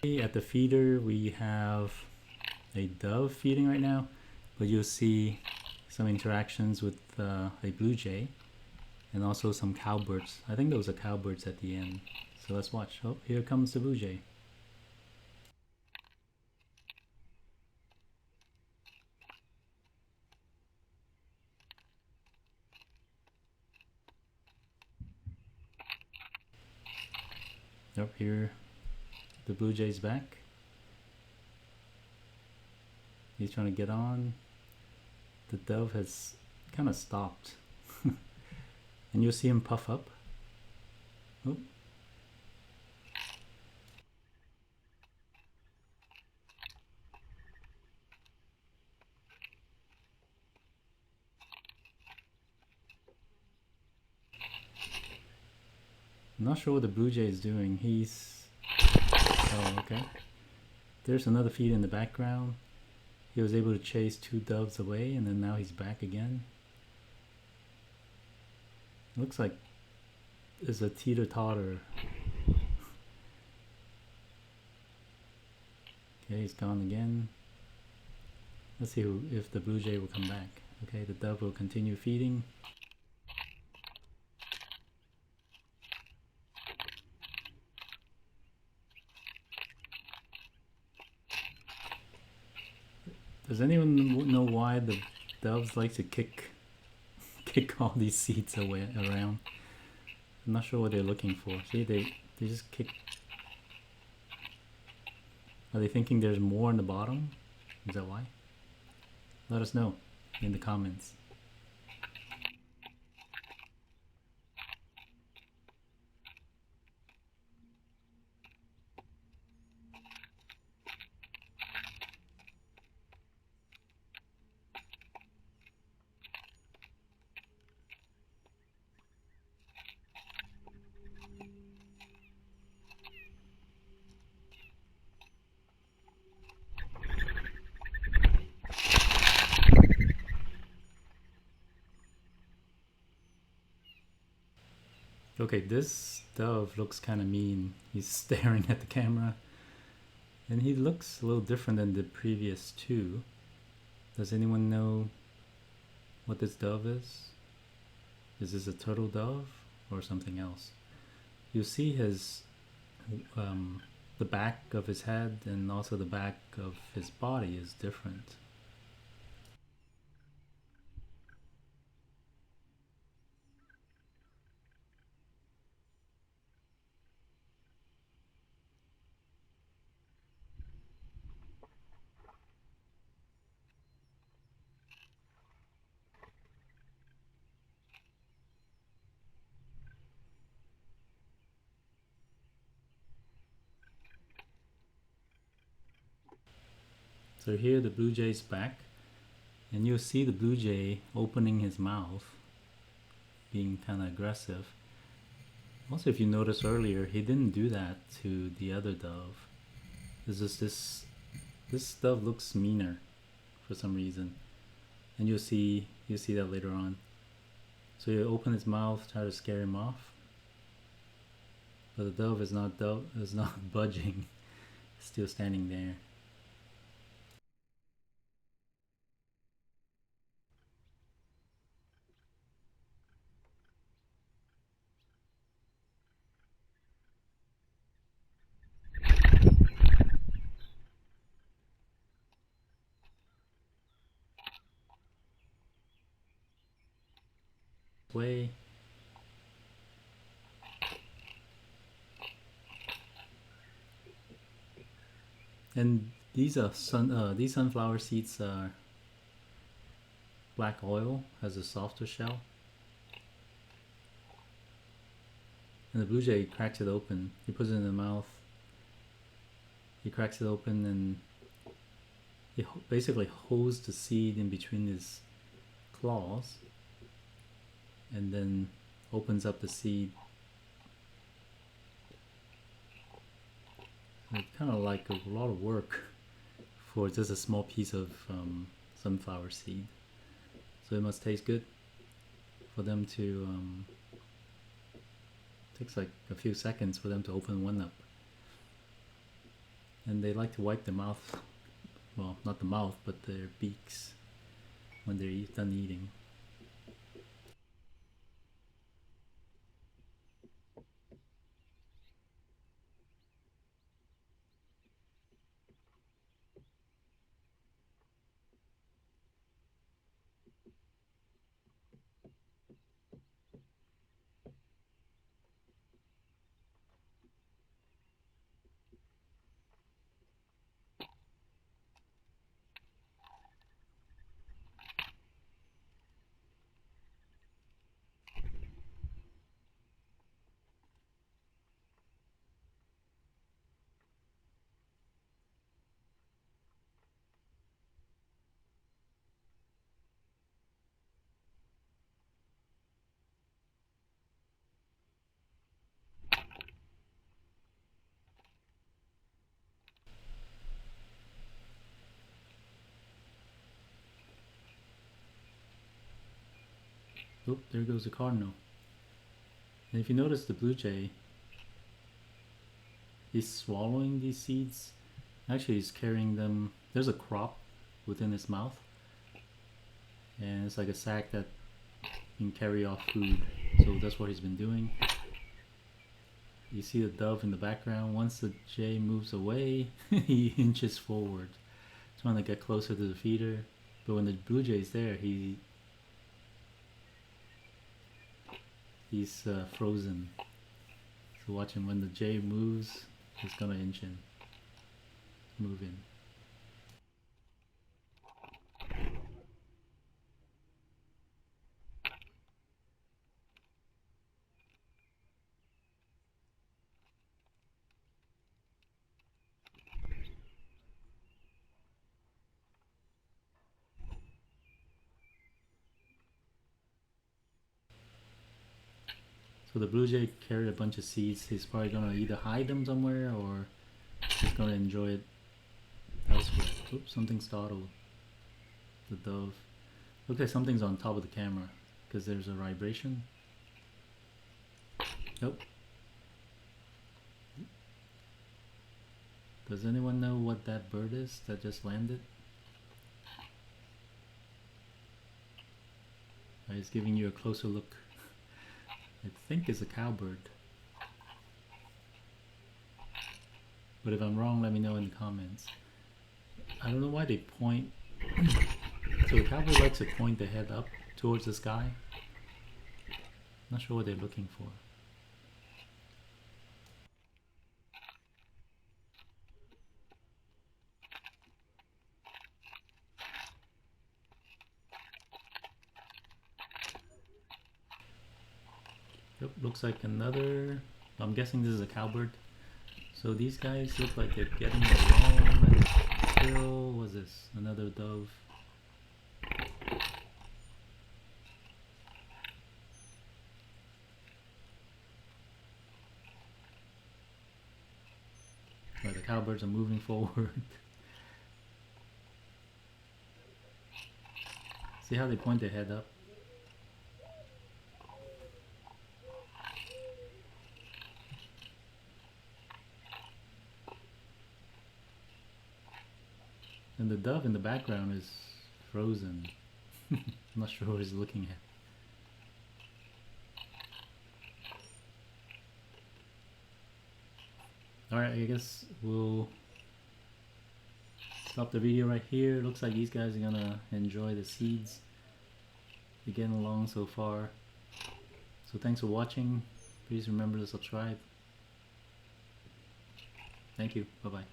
At the feeder we have a dove feeding right now, but you'll see some interactions with a blue jay and also some cowbirds. I think those are cowbirds at the end. So let's watch. Oh, here comes the blue jay. Up here, the blue jay's back. He's trying to get on. The dove has kind of stopped. And you'll see him puff up. Oh. I'm not sure what the blue jay is doing. Oh, okay. There's another feed in the background. He was able to chase two doves away, and then now he's back again. Looks like there's a teeter-totter. Okay, he's gone again. Let's see if the blue jay will come back. Okay, the dove will continue feeding. Does anyone know why the doves like to kick all these seeds away around? I'm not sure what they're looking for. See, they just kick. Are they thinking there's more in the bottom? Is that why? Let us know in the comments. Okay, this dove looks kind of mean. He's staring at the camera. And he looks a little different than the previous two. Does anyone know what this dove is? Is this a turtle dove or something else? You see his the back of his head and also the back of his body is different. So here the blue jay's back, and you'll see the blue jay opening his mouth, being kind of aggressive. Also, if you notice earlier, he didn't do that to the other dove. It's just this dove looks meaner for some reason, and you'll see that later on. So you open his mouth, try to scare him off, but the dove is not budging, still standing there. Way. And these are these sunflower seeds are black oil, has a softer shell. And the blue jay cracks it open. He puts it in the mouth. He cracks it open and he basically holds the seed in between his claws and then opens up the seed. It's kind of like a lot of work for just a small piece of sunflower seed. So it must taste good for them to takes like a few seconds for them to open one up. and they like to wipe their mouth, well, not the mouth, but their beaks when they're done eating. Oh, there goes the cardinal. And if you notice the blue jay, he's swallowing these seeds. Actually, he's carrying them. There's a crop within his mouth, and it's like a sack that can carry off food. So that's what he's been doing. You see the dove in the background. Once the jay moves away, he inches forward, trying to get closer to the feeder. But when the blue jay's there, he's frozen. So watch him. When the jay moves, he's gonna inch in, move in. So the blue jay carried a bunch of seeds. He's probably gonna either hide them somewhere or he's gonna enjoy it elsewhere. Oops, something startled the dove. Looks like something's on top of the camera because there's a vibration. Nope. Does anyone know what that bird is that just landed? He's giving you a closer look. I think it's a cowbird. But if I'm wrong, let me know in the comments. I don't know why they point. So the cowbird likes to point the head up towards the sky. Not sure what they're looking for. Yep, looks like another. I'm guessing this is a cowbird. So these guys look like they're getting along, and still, what's this? Another dove. Right, the cowbirds are moving forward. See how they point their head up? And the dove in the background is frozen. I'm not sure what he's looking at. Alright, I guess we'll stop the video right here. Looks like these guys are gonna enjoy the seeds. They're getting along so far. So thanks for watching. Please remember to subscribe. Thank you. Bye bye.